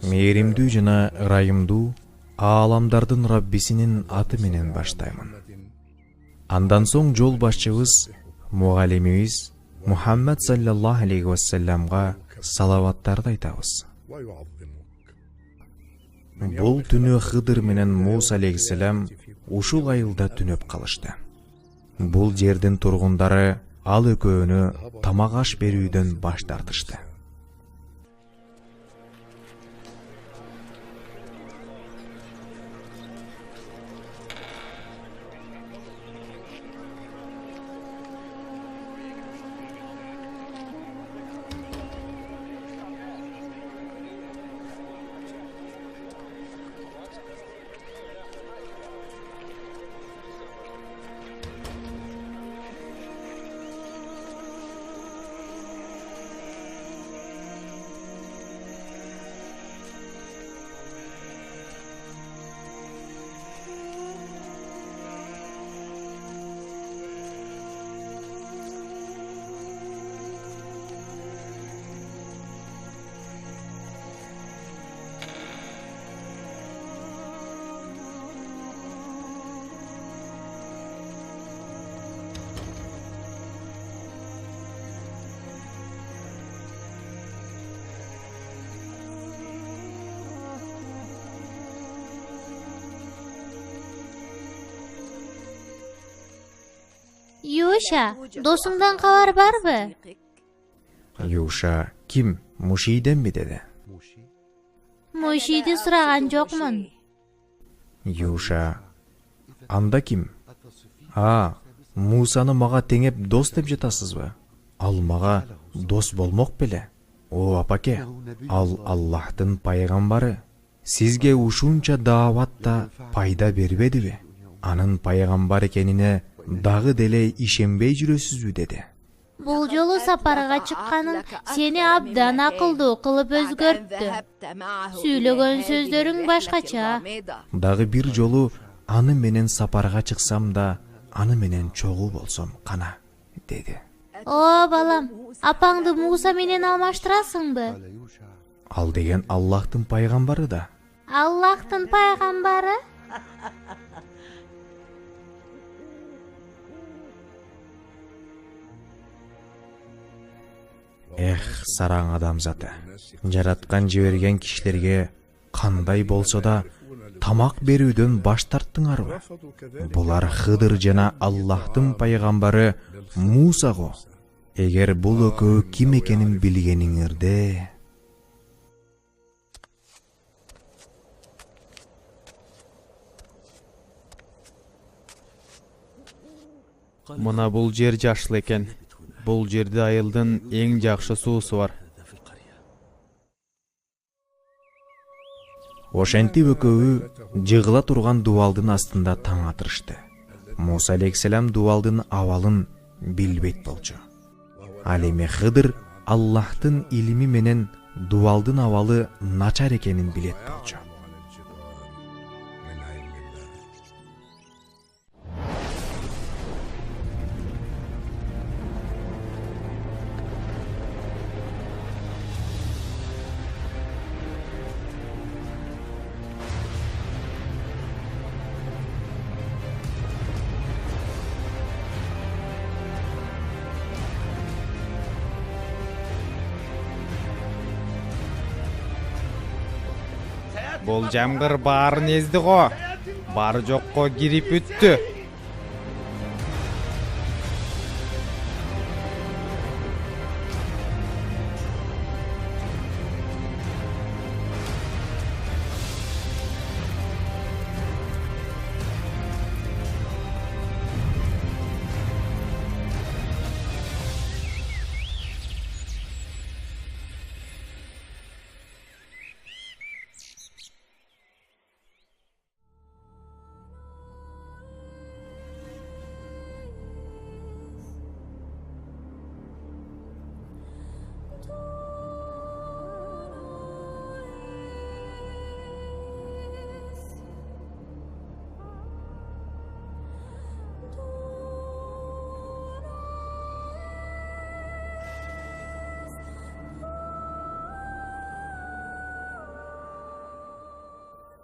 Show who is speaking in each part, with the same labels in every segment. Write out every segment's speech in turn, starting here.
Speaker 1: Мээримдүү жана ырайымдуу ааламдардын Раббисинин аты менен баштаймын. Андан соң жол башчыбыз, мугалимибиз Мухаммад саллаллаху алейхи вассаламга салаваттарды айтабыз. Бул түнү Хыдыр менен Муса алейхиссалам ушул айылда түнөп калышты. Бул жердин тургундары ал экөөнү тамак аш берүүдөн баш тартышты.
Speaker 2: Юша, досуңдан кабар барбы?
Speaker 1: Юша ким? Мушийденби деди.
Speaker 2: Мушийди сураган жокмун.
Speaker 1: Юша, анда ким? Мусаны мага теңеп дос деп жатасызбы? Ал мага дос болмок беле? О апаке, ал Аллахтын пайгамбары. Сизге ушунча дааватта пайда бербедиби? Анын пайгамбар экенине дагы деле ишенбей жүрөсүзбү деди.
Speaker 2: Бул жолу сапарга чыкканың сени абдан акылдуу кылып өзгөрттү. Сүйлөгөн сөздөрүң башкача.
Speaker 1: Дагы бир жолу аны менен сапарга чыксам да, аны менен чогуу болсом кана, деди.
Speaker 2: О балам, апаңды Муса менен алмаштырасыңбы?
Speaker 1: Ал деген Аллахтын пайгамбары да.
Speaker 2: Аллахтын пайгамбары?
Speaker 1: Сараң адамзаты. Жараткан жиберген кишилерге кандай болсо да тамак берүүдөн баш тарттыңарбы? Булар Хыдыр жана Аллахтын пайгамбары Муса го. Эгер бул экөө ким экенин билгениңерде...
Speaker 3: Мына бул жер жашыл экен. Бул жерде айылдын эң жакшы суусу бар.
Speaker 1: Ошентип экөөбү жыгыла турган дубалдын астында таң атырышты. Муса алейхиссалам дубалдын абалын билбейт болчу. Ал эми Хыдыр Аллахтын илими менен дубалдын абалы начар экенин билет болчу.
Speaker 3: Бул жамгыр баарын эзди го. Бары жокко кирип бүттү.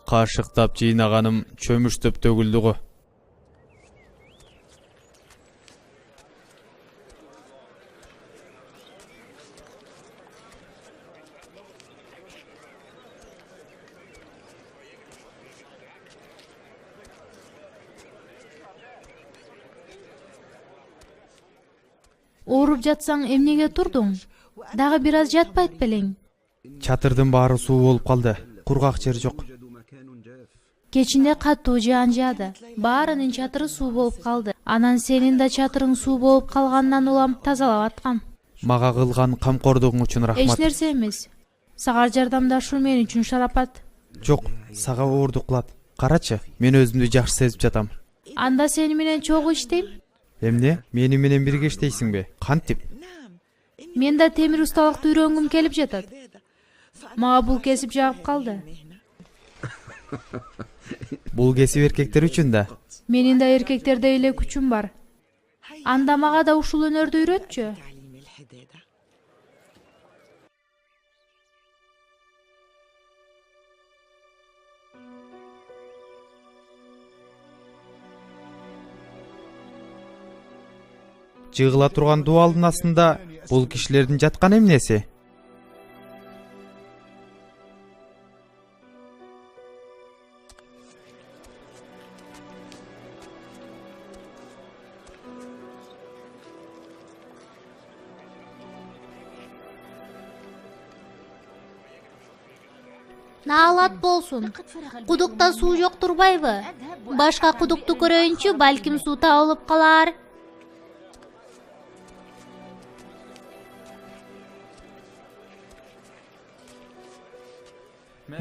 Speaker 3: Кашыктап жыйнаганым чөмүштөп төгүлдү го.
Speaker 2: Ооруп жатсаң эмнеге турдуң? Дагы бир аз жатпайт белең?
Speaker 3: Чатырдын баары суу болуп калды. Кургак жер жок.
Speaker 2: Кечинде катуу жаан жаады. Баарынын чатыры суу болуп калды. Анан сенин да чатырың суу болуп калганынан уламып тазалап аткам.
Speaker 3: Мага кылган камкордугуң үчүн
Speaker 2: Эч
Speaker 3: рахмат.
Speaker 2: нерсе эмес. Сага жардамдашуу мен үчүн шарапат.
Speaker 3: Жок, сага оорду кылат. Карачы, мен өзүмдү жакшы сезип жатам.
Speaker 2: Анда сени менен чогуу иштейм.
Speaker 3: Эмне? Мени менен бирге иштейсиңби? Кантип?
Speaker 2: Мен да темир усталыкты үйрөнгүм келип жатат. Мага бул кесип жагып калды.
Speaker 3: Бул кесип эркектер үчүн да.
Speaker 2: Менин да эркектердей эле күчүм бар. Анда мага да ушул өнөрдү үйрөтчү.
Speaker 3: Жыгыла турган дубалдын астында бул кишилердин жаткан эмнеси?
Speaker 2: Наалат болсун. Кудукта суу жок турбайбы? Башка кудукту көрөйүнчү, балким суу табылып калар.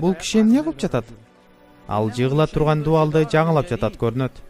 Speaker 3: Бул киши эмне кылып жатат? Ал жыгыла турган дубалды жаңылап жатат көрүнөт.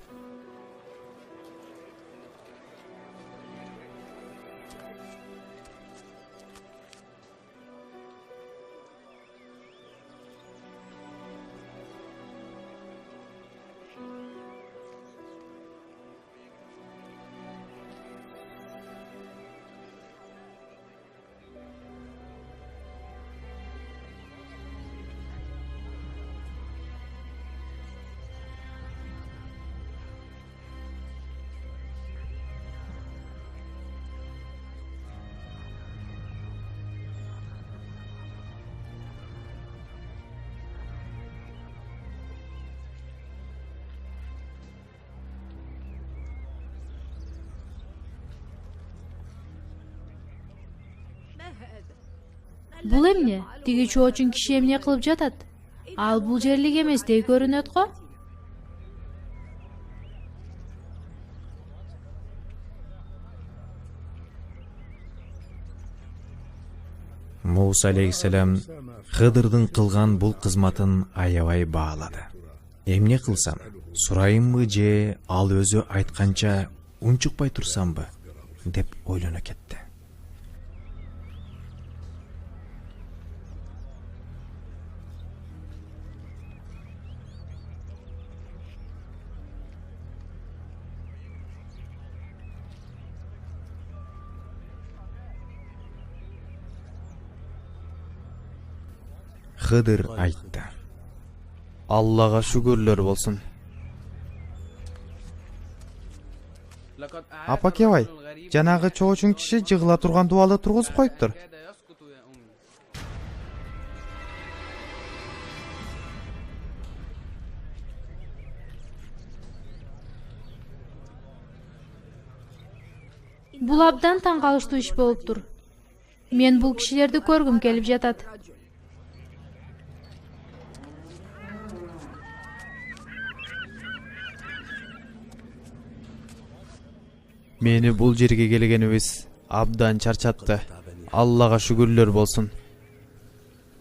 Speaker 2: Бул эмне? Тиги чоочун киши эмне кылып жатат? Ал бул жерлик эместей көрүнөт го.
Speaker 1: Муса алейхиссалам Хыдырдын кылган бул кызматын аябай баалады. Эмне кылсам, сурайымбы же ал өзү айтканча унчукпай турсамбы деп ойлоно кетти. Хыдыр айтты:
Speaker 3: Аллага шүгүрлөр болсун. Апакебай, жанагы чоочун киши жыгыла турган дубалды тургузуп коюптур.
Speaker 2: Бул абдан таң калыштуу иш болуптур. Мен бул кишилерди көргүм келип жатат.
Speaker 3: Мени бул жерге келгенибиз абдан чарчатты. Аллага шүгүрлөр болсун.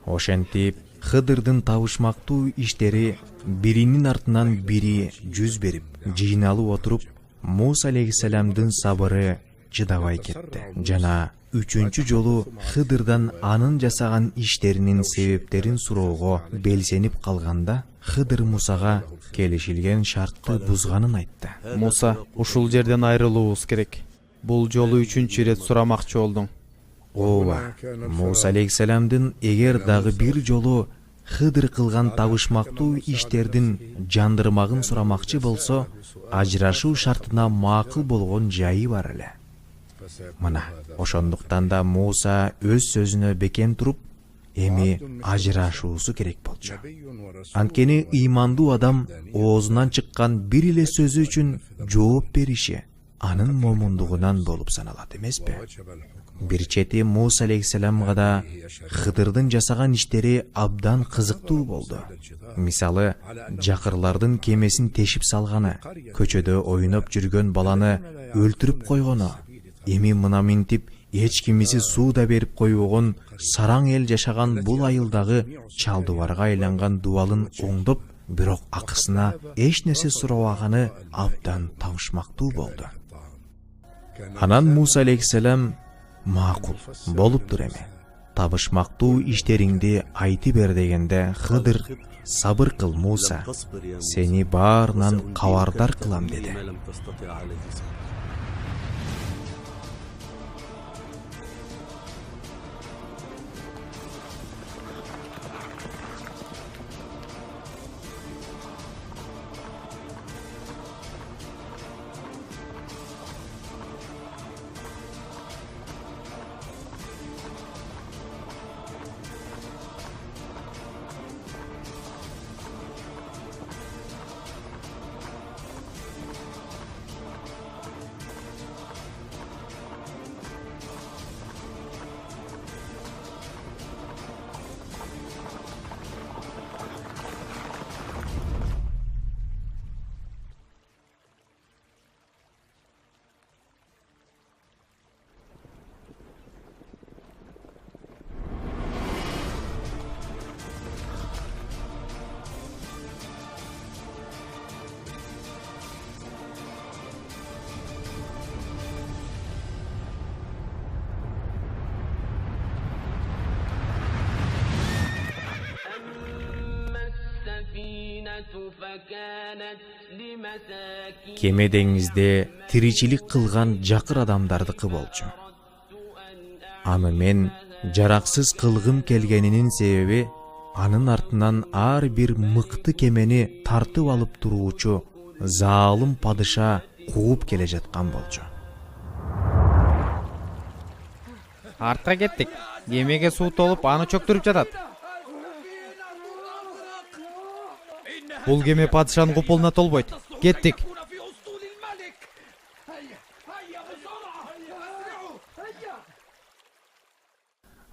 Speaker 1: Ошентип, Хыдырдын табышмактуу иштери биринин артынан бири жүз берип, жыйналып отуруп, Муса алейхиссаламдын сабыры жыдабай кетти. Жана үчүнчү жолу Хыдырдан анын жасаган иштеринин себептерин суроого белсенип калганда, Хыдыр Мусага келишилген шартты бузганын айтты.
Speaker 3: Муса, ушул жерден айрылуубуз керек. Бул жолу үчүнчү ирет сурамакчы болдуң.
Speaker 1: Ооба, Муса алейхиссаламдын эгер дагы бир жолу Хыдыр кылган табышмактуу иштердин жандырмагын сурамакчы болсо, ажырашуу шартына макул болгон жайы бар эле. Мына, ошондуктан да Муса өз сөзүнө бекем туруп, эми ажырашуусу керек болчу. Анткени ыймандуу адам оозунан чыккан бир эле сөзү үчүн жооп бериши анын момундугунан болуп саналат эмеспи? Бир чети Муса алейхиссаламга да Хыдырдын жасаган иштери абдан кызыктуу болду. Мисалы, жакырлардын кемесин тешип салганы, көчөдө ойноп жүргөн баланы өлтүрүп койгону, эми мына минтип эч кимиси сууда берип койбогон сараң эл жашаган бул айылдагы чалдубарга айланган дубалын оңдоп, бирок акысына эч нерсе сурабаганы абдан табышмактуу болду. Анан Муса алейхиссалам макул болуптур эми. Табышмактуу иштериңди айтып бер дегенде Хыдыр сабыр кыл Муса, сени баарынан кабардар кылам деди. Кеме деңизде тиричилик кылган жакыр адамдардыкы болчу. Аны мен жараксыз кылгым келгенинин себеби, анын артынан ар бир мыкты кемени тартып алып туруучу заалым падыша кууп келе жаткан болчу.
Speaker 3: Артка кеттик. Кемеге суу толуп, аны чөктүрүп жатат. Бул кеме падышанын куполуна толбойт. Кеттик.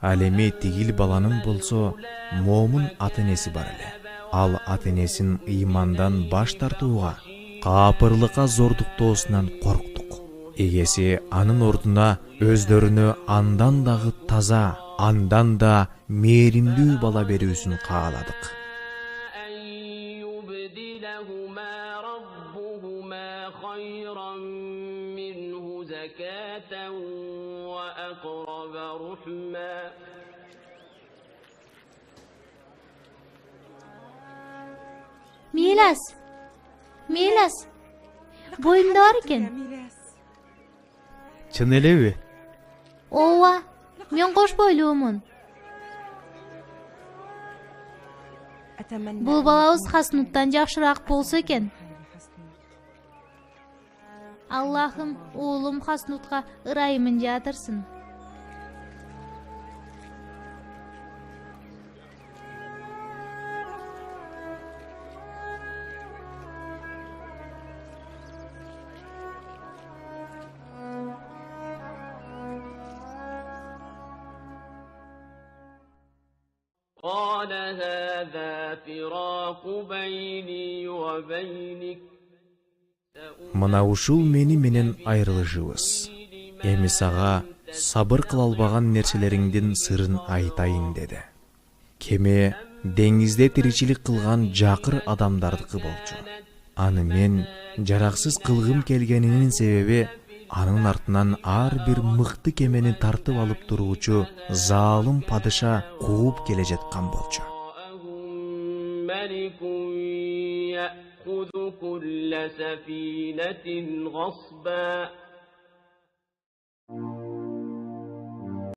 Speaker 1: Ал эми тигил баланын болсо момун ата-энеси бар эле. Ал ата-энесин ыймандан баш тартууга, каапырлыкка зордуктоосунан корктук. Эгеси анын ордуна өздөрүнө андан дагы таза, андан да мээримдүү бала берүүсүн кааладык.
Speaker 2: Мелас, боюмда бар экен.
Speaker 3: Чын элеби?
Speaker 2: Ооба, мен кош бойлуумун. Бул балабыз Хаснуттан жакшыраак болсо экен. Аллахым уулум Хаснутка ырайымын жаатырсын.
Speaker 4: قال هذا فراق بيني وبينك.
Speaker 1: Мына ушул мени менен айрылышыбыз. Эми сага сабыр кыла албаган нерселериңдин сырын айтайын деди. Кеме деңизде тиричилик кылган жакыр адамдардыкы болчу. Аны мен жараксыз кылгым келгенинин себеби, анын артынан ар бир мыкты кемени тартып алып туруучу заалым падыша кууп келе жаткан болчу.
Speaker 4: يأخذ كل سفينة غصبا